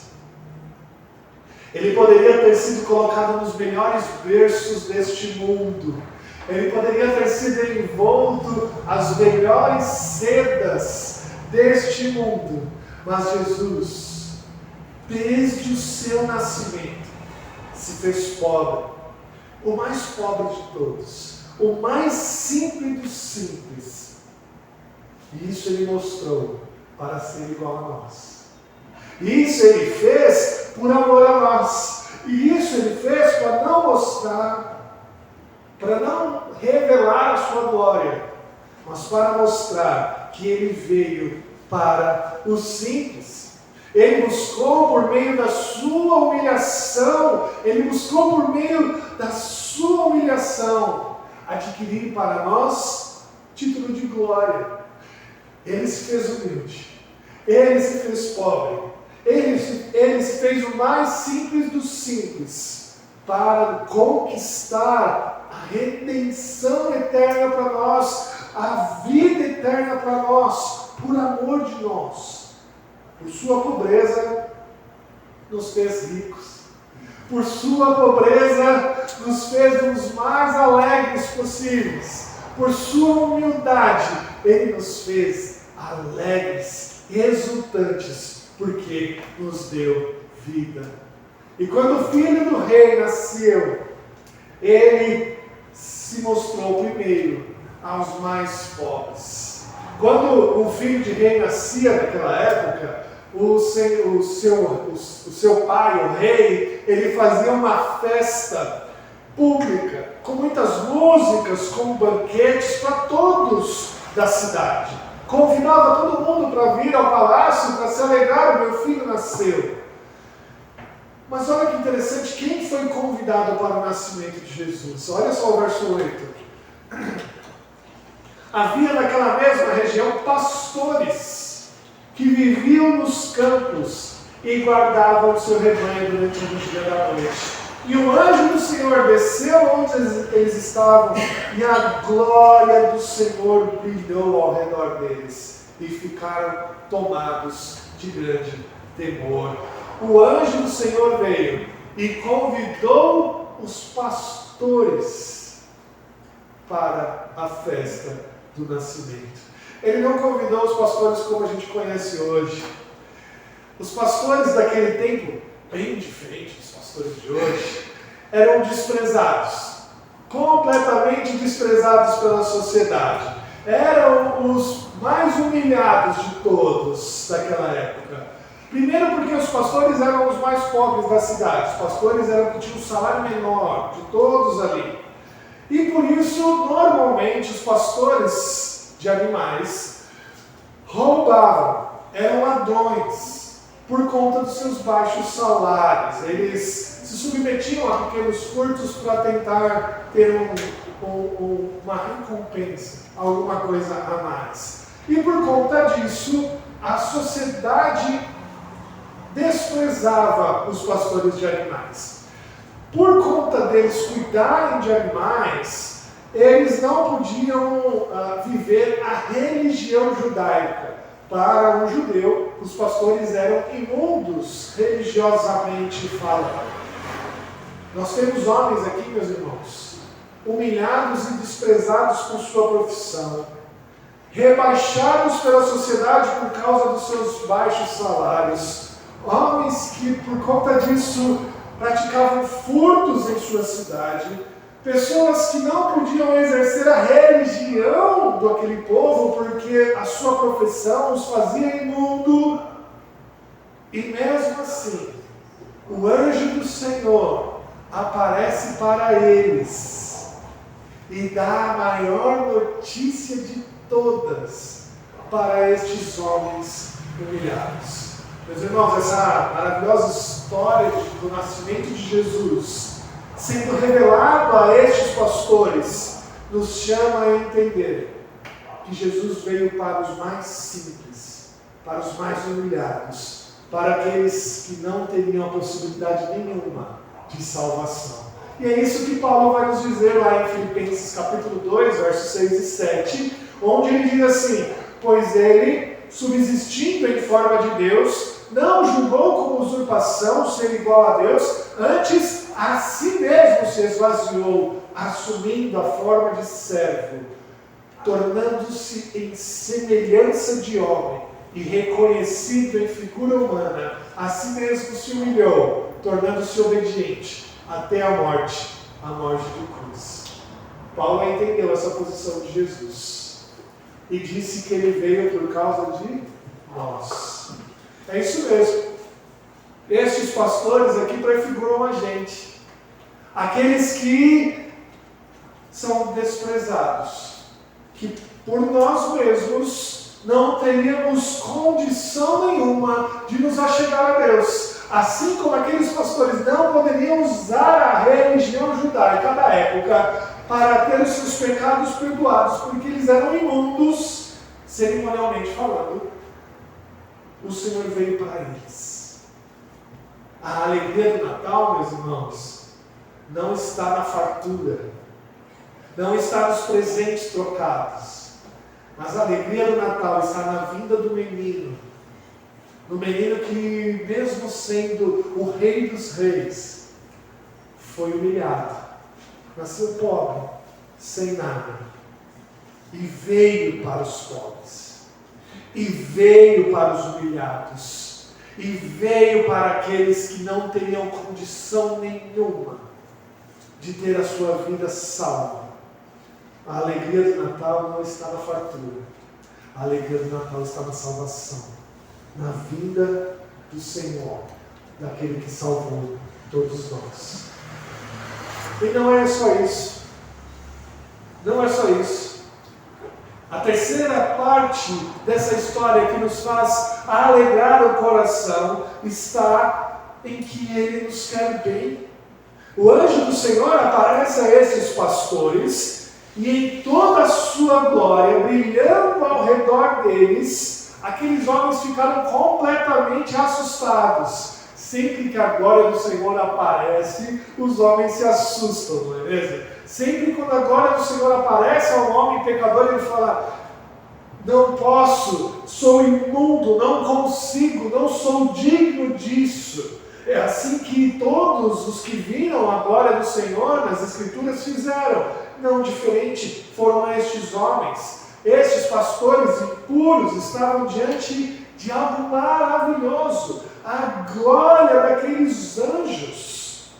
Ele poderia ter sido colocado nos melhores berços deste mundo. Ele poderia ter sido envolto às melhores sedas deste mundo. Mas Jesus, desde o seu nascimento, se fez pobre. O mais pobre de todos. O mais simples dos simples. E isso ele mostrou para ser igual a nós. Isso ele fez por amor a nós. E isso ele fez para não mostrar, para não revelar a sua glória, mas para mostrar que ele veio para os simples. Ele buscou por meio da sua humilhação, ele buscou por meio da sua humilhação adquirir para nós título de glória. Ele se fez humilde, ele se fez pobre, ele se fez o mais simples dos simples para conquistar a redenção eterna para nós, a vida eterna para nós, por amor de nós. Por sua pobreza, nos fez ricos. Por sua pobreza, nos fez os mais alegres possíveis. Por sua humildade, ele nos fez alegres, exultantes, porque nos deu vida. E quando o Filho do Rei nasceu, ele se mostrou primeiro aos mais pobres. Quando o Filho de Rei nascia naquela época, o seu pai, o rei, ele fazia uma festa pública, com muitas músicas, com banquetes para todos da cidade. Convidava todo mundo para vir ao palácio para se alegrar, o meu filho nasceu. Mas olha que interessante, quem foi convidado para o nascimento de Jesus? Olha só o verso 8. Havia naquela mesma região pastores que viviam nos campos e guardavam o seu rebanho durante o dia da noite. E o anjo do Senhor desceu onde eles estavam, e a glória do Senhor brilhou ao redor deles, e ficaram tomados de grande temor. O anjo do Senhor veio e convidou os pastores para a festa do nascimento. Ele não convidou os pastores como a gente conhece hoje. Os pastores daquele tempo, bem diferente dos pastores de hoje, eram desprezados, completamente desprezados pela sociedade. Eram os mais humilhados de todos daquela época. Primeiro porque os pastores eram os mais pobres da cidade. Os pastores eram que tinham um salário menor de todos ali. E por isso, normalmente, os pastores de animais roubavam, eram ladrões, por conta dos seus baixos salários. Eles se submetiam a pequenos furtos para tentar ter uma recompensa, alguma coisa a mais. E por conta disso, a sociedade desprezava os pastores de animais. Por conta deles cuidarem de animais, eles não podiam viver a religião judaica. Para um judeu, os pastores eram imundos, religiosamente falando. Nós temos homens aqui, meus irmãos, humilhados e desprezados por sua profissão, rebaixados pela sociedade por causa dos seus baixos salários, homens que, por conta disso, praticavam furtos em sua cidade, pessoas que não podiam exercer a religião daquele povo porque a sua profissão os fazia imundo. E mesmo assim, o anjo do Senhor aparece para eles e dá a maior notícia de todas para estes homens humilhados. Meus irmãos, essa maravilhosa história do nascimento de Jesus sendo revelado a estes pastores, nos chama a entender que Jesus veio para os mais simples, para os mais humilhados, para aqueles que não teriam a possibilidade nenhuma de salvação. E é isso que Paulo vai nos dizer lá em Filipenses capítulo 2, versos 6 e 7, onde ele diz assim: pois ele, subsistindo em forma de Deus, não julgou como usurpação ser igual a Deus, antes a si mesmo se esvaziou, assumindo a forma de servo, tornando-se em semelhança de homem e reconhecido em figura humana, a si mesmo se humilhou, tornando-se obediente até a morte de cruz. Paulo entendeu essa posição de Jesus e disse que ele veio por causa de nós. É isso mesmo. Estes pastores aqui prefiguram a gente, aqueles que são desprezados, que por nós mesmos não teríamos condição nenhuma de nos achegar a Deus. Assim como aqueles pastores não poderiam usar a religião judaica da época para ter os seus pecados perdoados, porque eles eram imundos, cerimonialmente falando, o Senhor veio para eles. A alegria do Natal, meus irmãos, não está na fartura, não está nos presentes trocados, mas a alegria do Natal está na vinda do menino. No menino que, mesmo sendo o rei dos reis, foi humilhado, nasceu pobre, sem nada, e veio para os pobres, e veio para os humilhados, e veio para aqueles que não teriam condição nenhuma de ter a sua vida salva. A alegria do Natal não está na fartura, a alegria do Natal está na salvação, na vinda do Senhor, daquele que salvou todos nós. E não é só isso. Não é só isso. A terceira parte dessa história que nos faz alegrar o coração está em que Ele nos quer bem. O anjo do Senhor aparece a esses pastores e em toda a sua glória, brilhando ao redor deles, aqueles homens ficaram completamente assustados. Sempre que a glória do Senhor aparece, os homens se assustam, não é mesmo? Sempre quando a glória do Senhor aparece ao homem pecador, ele fala: não posso, sou imundo, não consigo, não sou digno disso. É assim que todos os que viram a glória do Senhor nas Escrituras fizeram. Não diferente foram estes homens. Estes pastores impuros estavam diante de algo maravilhoso, a glória daqueles anjos,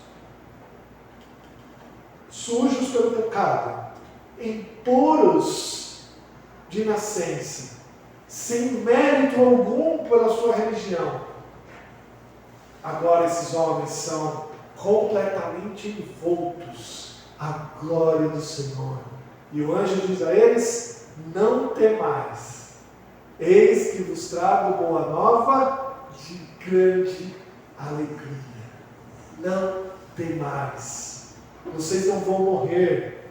sujos pelo pecado, impuros de nascença, sem mérito algum pela sua religião. Agora esses homens são completamente envoltos à glória do Senhor. E o anjo diz a eles: não temais, eis que vos trago boa nova de grande alegria. Não temais, vocês não vão morrer,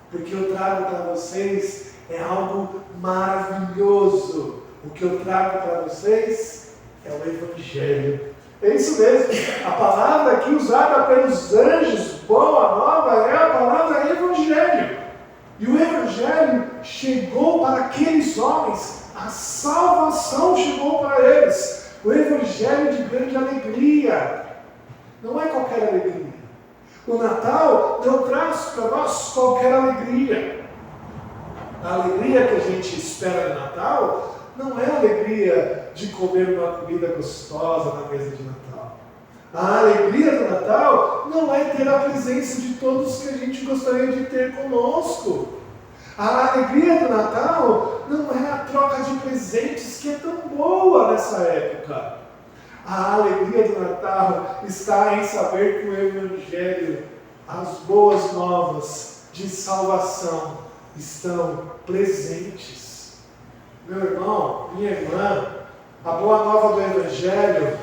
porque eu trago para vocês é algo maravilhoso. O que eu trago para vocês é o Evangelho. É isso mesmo, a palavra aqui usada pelos anjos, boa nova, é a palavra Evangelho. E o Evangelho chegou para aqueles homens, a salvação chegou para eles. O Evangelho de grande alegria, não é qualquer alegria. O Natal não traz para nós qualquer alegria. A alegria que a gente espera no Natal não é a alegria de comer uma comida gostosa na mesa de Natal. A alegria do Natal não é ter a presença de todos que a gente gostaria de ter conosco. A alegria do Natal não é a troca de presentes que é tão boa nessa época. A alegria do Natal está em saber que o Evangelho, as boas novas de salvação, estão presentes. Meu irmão, minha irmã, a boa nova do Evangelho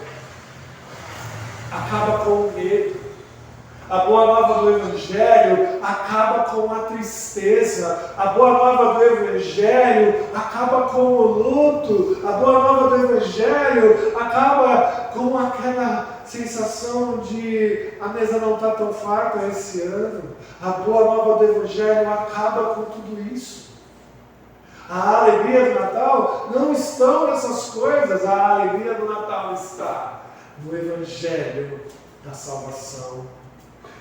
acaba com o medo. A boa nova do Evangelho acaba com a tristeza. A boa nova do Evangelho acaba com o luto. A boa nova do Evangelho acaba com aquela sensação de a mesa não está tão farta esse ano. A boa nova do Evangelho acaba com tudo isso. A alegria do Natal não estão nessas coisas, a alegria do Natal está no Evangelho da salvação.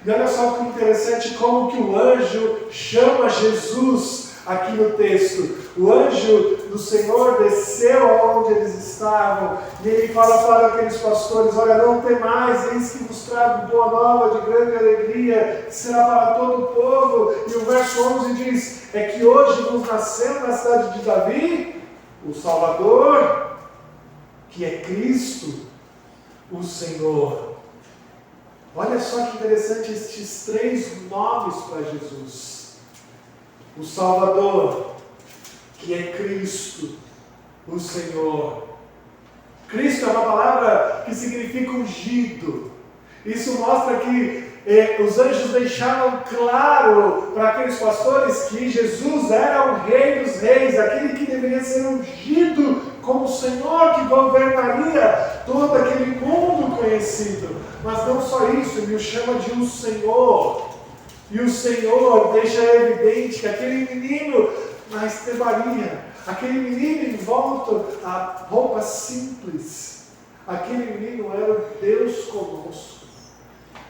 E olha só que interessante como que o anjo chama Jesus aqui no texto. O anjo do Senhor desceu aonde eles estavam e ele fala para aqueles pastores: olha, não temais, eis que vos trago boa nova de grande alegria, que será para todo o povo. E o verso 11 diz: é que hoje nos nasceu na cidade de Davi o Salvador, que é Cristo, o Senhor. Olha só que interessante estes 3 nomes para Jesus. O Salvador, que é Cristo, o Senhor. Cristo é uma palavra que significa ungido. Isso mostra que os anjos deixaram claro para aqueles pastores que Jesus era o Rei dos Reis, aquele que deveria ser ungido como o Senhor que governaria todo aquele mundo conhecido. Mas não só isso, ele o chama de um Senhor. E o Senhor deixa evidente que aquele menino na estrebaria, aquele menino envolto a roupa simples, aquele menino era o Deus conosco,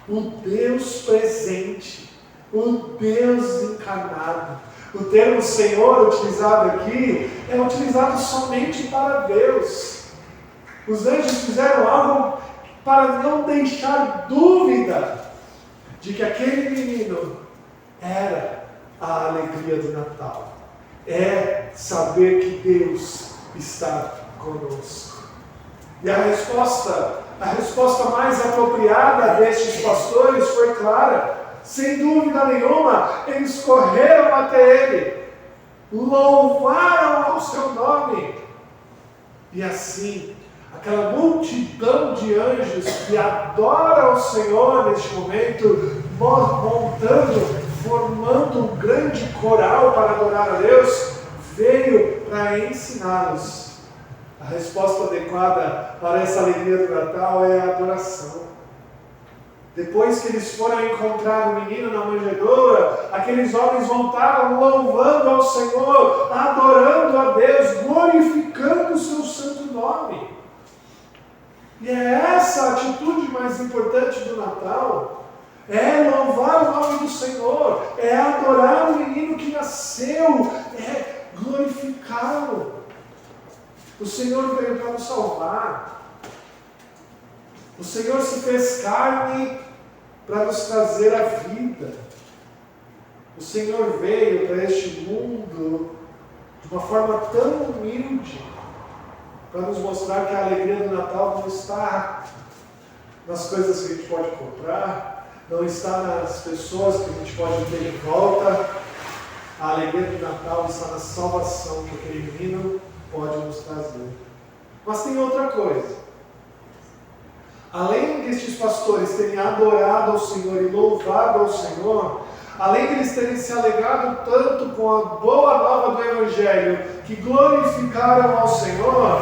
o Deus presente, o Deus encarnado. O termo Senhor utilizado aqui é utilizado somente para Deus. Os anjos fizeram algo para não deixar dúvida de que aquele menino era a alegria do Natal. É saber que Deus está conosco. E a resposta mais apropriada destes pastores foi clara. Sem dúvida nenhuma, eles correram até ele, louvaram ao seu nome. E assim, aquela multidão de anjos que adora o Senhor neste momento, formando um grande coral para adorar a Deus, veio para ensiná-los. A resposta adequada para essa alegria do Natal é a adoração. Depois que eles foram encontrar o menino na manjedoura, aqueles homens voltaram louvando ao Senhor, adorando a Deus, glorificando o seu santo nome. E é essa a atitude mais importante do Natal. É louvar o nome do Senhor, é adorar o menino que nasceu, é glorificá-lo. O Senhor veio para nos salvar. O Senhor se fez carne para nos trazer a vida. O Senhor veio para este mundo de uma forma tão humilde, para nos mostrar que a alegria do Natal não está nas coisas que a gente pode comprar, não está nas pessoas que a gente pode ter de volta. A alegria do Natal está na salvação que aquele menino pode nos trazer. Mas tem outra coisa. Além destes pastores terem adorado ao Senhor e louvado ao Senhor, além de eles terem se alegrado tanto com a boa nova do Evangelho, que glorificaram ao Senhor,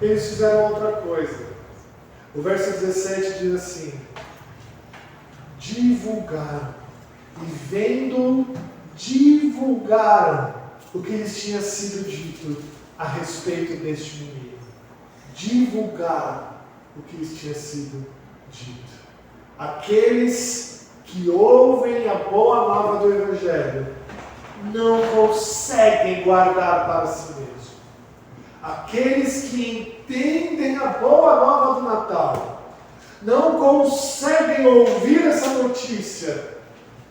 eles fizeram outra coisa. O verso 17 diz assim: divulgaram, e vendo, divulgaram o que lhes tinha sido dito a respeito deste menino. Divulgaram o que lhes tinha sido dito. Aqueles que ouvem a boa nova do Evangelho não conseguem guardar para si mesmos. Aqueles que entendem a boa nova do Natal não conseguem ouvir essa notícia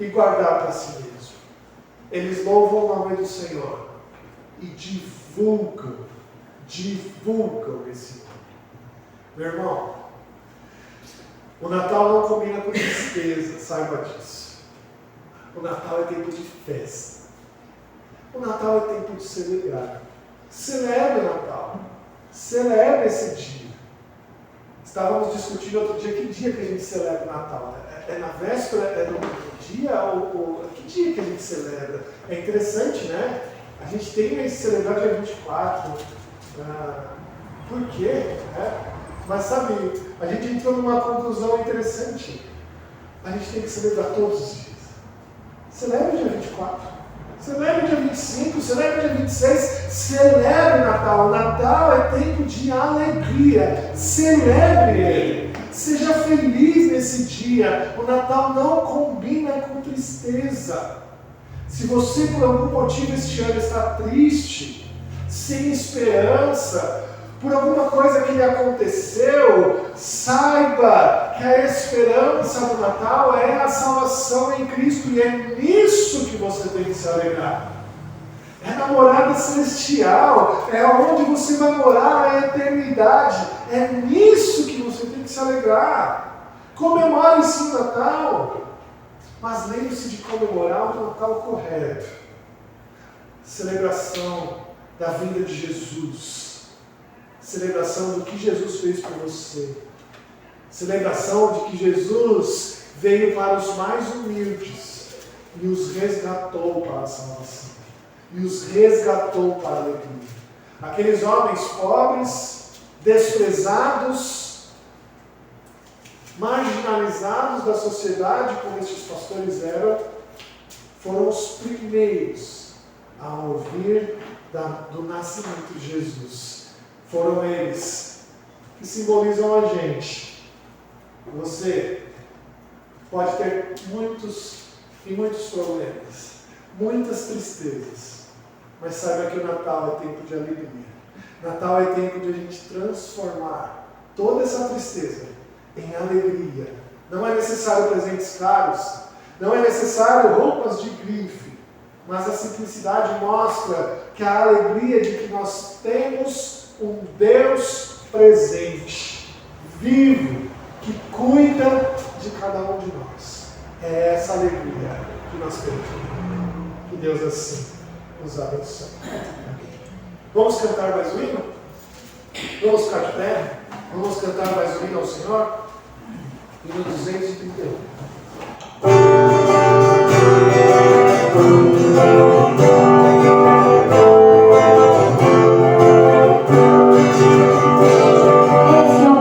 e guardar para si mesmo. Eles louvam o nome do Senhor e divulgam esse nome. Meu irmão, o Natal não combina com tristeza, saiba disso. O Natal é tempo de festa. O Natal é tempo de celebrar. Celebre o Natal. Celebre esse dia. Estávamos discutindo outro dia, que dia que a gente celebra o Natal? É na véspera? É no dia? Que dia que a gente celebra? É interessante, né? A gente tem que celebrar dia 24. Por quê? Mas sabe, a gente entrou numa conclusão interessante. A gente tem que celebrar todos os dias. Celebre dia 24. Celebre dia 25, celebre dia 26, celebre o Natal. O Natal é tempo de alegria. Celebre ele. Seja feliz nesse dia. O Natal não combina com tristeza. Se você por algum motivo este ano está triste, sem esperança, por alguma coisa que lhe aconteceu, saiba que a esperança do Natal é a salvação em Cristo, e é nisso que você tem que se alegrar. É na morada celestial, é onde você vai morar a eternidade, é nisso que você tem que se alegrar. Comemore sim o Natal, mas lembre-se de comemorar o Natal correto. Celebração da vinda de Jesus. Celebração do que Jesus fez por você. Celebração de que Jesus veio para os mais humildes e os resgatou para a salvação. E os resgatou para a alegria. Aqueles homens pobres, desprezados, marginalizados da sociedade, como estes pastores eram, foram os primeiros a ouvir do nascimento de Jesus. Foram eles que simbolizam a gente. Você pode ter muitos problemas, muitas tristezas, mas saiba que o Natal é tempo de alegria. Natal é tempo de a gente transformar toda essa tristeza em alegria. Não é necessário presentes caros, não é necessário roupas de grife, mas a simplicidade mostra que a alegria de que nós temos um Deus presente, vivo, que cuida de cada um de nós. É essa alegria que nós temos. Que Deus assim nos abençoe. Vamos cantar mais um hino? Vamos ficar de pé? Vamos cantar mais um hino ao Senhor? Hino 231. Sua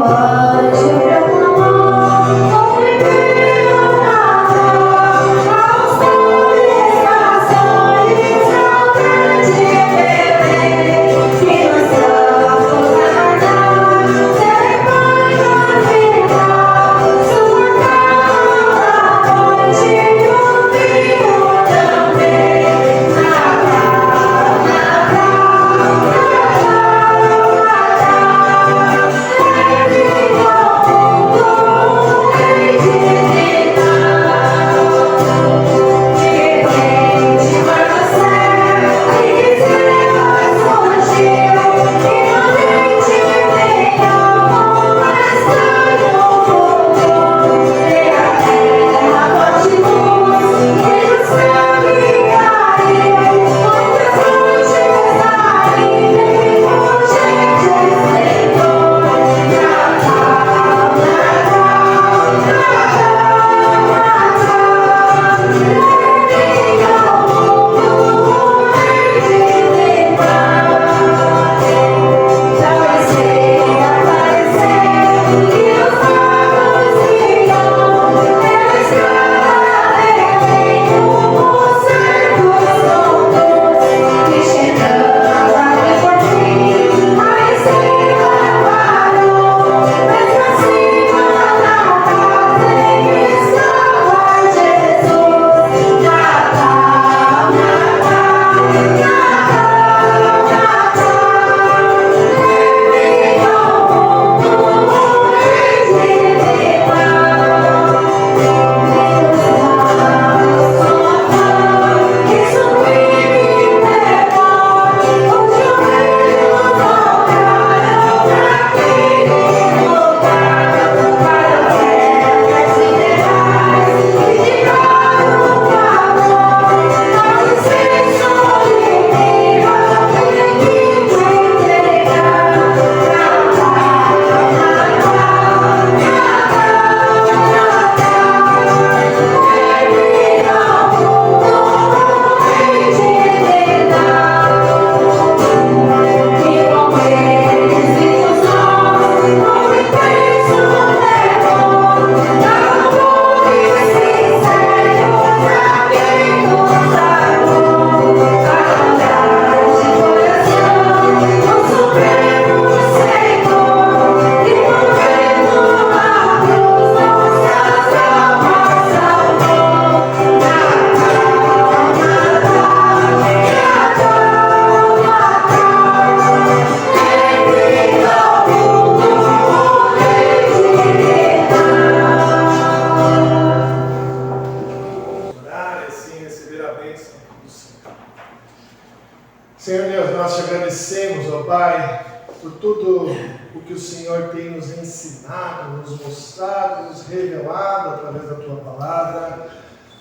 ó Pai, por tudo o que o Senhor tem nos ensinado, nos mostrado, nos revelado através da Tua palavra,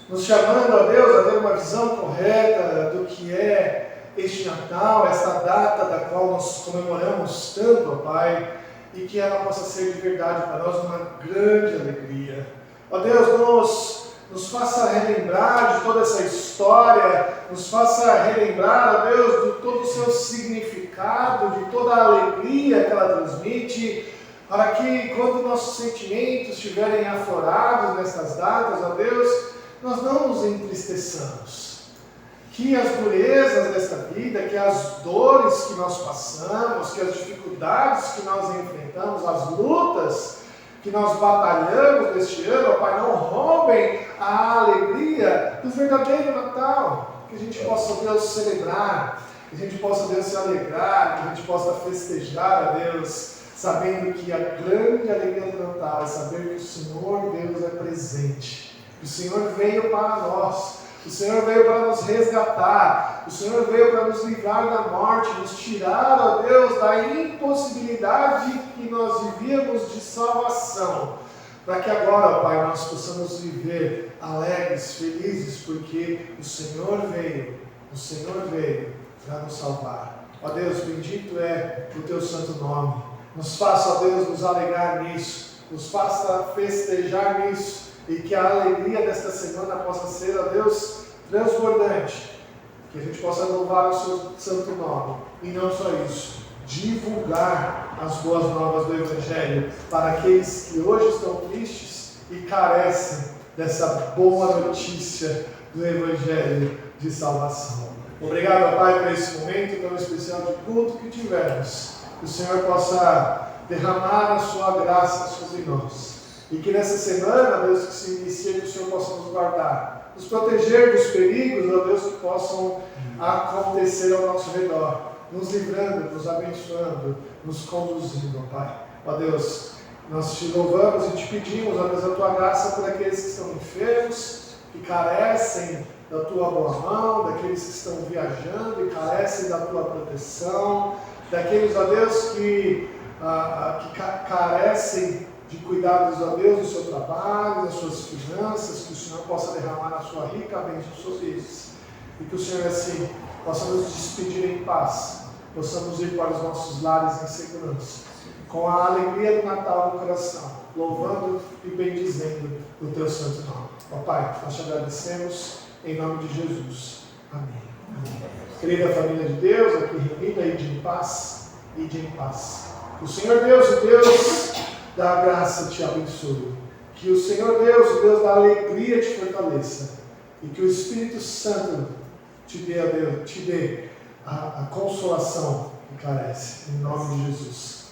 nos chamando, ó Deus, a ter uma visão correta do que é este Natal, esta data da qual nós comemoramos tanto, ó Pai, e que ela possa ser de verdade para nós uma grande alegria. Ó Deus, nos faça relembrar de toda essa história, nos faça relembrar, ó Deus, de todo o seu significado, de toda a alegria que ela transmite, para que quando nossos sentimentos estiverem aflorados nessas datas, ó Deus, nós não nos entristeçamos. Que as durezas desta vida, que as dores que nós passamos, que as dificuldades que nós enfrentamos, as lutas que nós batalhamos neste ano, ó Pai, não roubem a alegria do verdadeiro Natal. Que a gente possa, Deus, celebrar, que a gente possa, Deus, se alegrar, que a gente possa festejar a Deus, sabendo que a grande alegria do Natal é saber que o Senhor Deus é presente, que o Senhor veio para nós. O Senhor veio para nos resgatar, o Senhor veio para nos livrar da morte, nos tirar, ó Deus, da impossibilidade que nós vivíamos de salvação, para que agora, ó Pai, nós possamos viver alegres, felizes, porque o Senhor veio para nos salvar. Ó Deus, bendito é o Teu santo nome. Nos faça, ó Deus, nos alegrar nisso, nos faça festejar nisso, e que a alegria desta semana possa ser, ó Deus, transbordante, que a gente possa louvar o Seu santo nome, e não só isso, divulgar as boas novas do Evangelho para aqueles que hoje estão tristes e carecem dessa boa notícia do Evangelho de salvação. Obrigado, Pai, por esse momento tão especial de culto que tivemos, que o Senhor possa derramar a Sua graça sobre nós. E que nessa semana, Deus, que se inicia, que o Senhor possa nos guardar, nos proteger dos perigos, ó Deus, que possam acontecer ao nosso redor, nos livrando, nos abençoando, nos conduzindo, ó Pai. Ó Deus, nós te louvamos e te pedimos, ó Deus, a Tua graça por aqueles que estão enfermos, que carecem da Tua boa mão, daqueles que estão viajando e carecem da Tua proteção, daqueles, ó Deus, que carecem de cuidados, ó Deus, do seu trabalho, das suas finanças, que o Senhor possa derramar a sua rica bênção sobre eles. E que o Senhor, assim, possa nos despedir em paz, possamos ir para os nossos lares em segurança, com a alegria do Natal no coração, louvando e bendizendo o Teu santo nome. Ó Pai, nós te agradecemos em nome de Jesus. Amém. Amém. Querida família de Deus, aqui reunida, ide em paz, ide em paz. O Senhor Deus, o Deus da graça, te abençoe. Que o Senhor Deus, o Deus da alegria, te fortaleça. E que o Espírito Santo te dê a consolação que carece. Em nome de Jesus.